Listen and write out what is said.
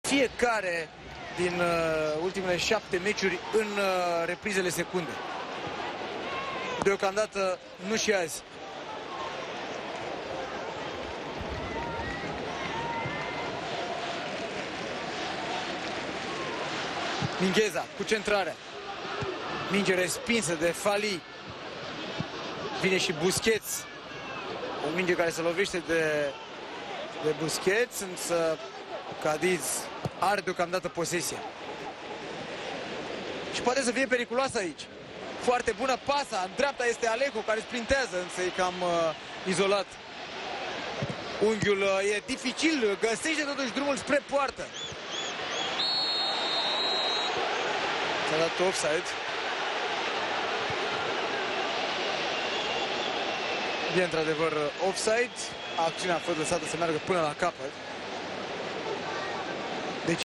fiecare din ultimele 7 meciuri în reprizele secunde. Deocamdată nu și azi. Mingheza cu centrarea. Minge respinsă de Fali. Vine și Busquets. O minge care se lovește de Busquets, însă Cadiz are deocamdată posesia. Și poate să fie periculoasă aici. Foarte bună pasa. În dreapta este Alejo care sprintează, însă e cam izolat. Unghiul e dificil. Găsește totuși drumul spre poartă. S-a dat offside. E într-adevăr offside. Acțiunea a fost lăsată să meargă până la capăt.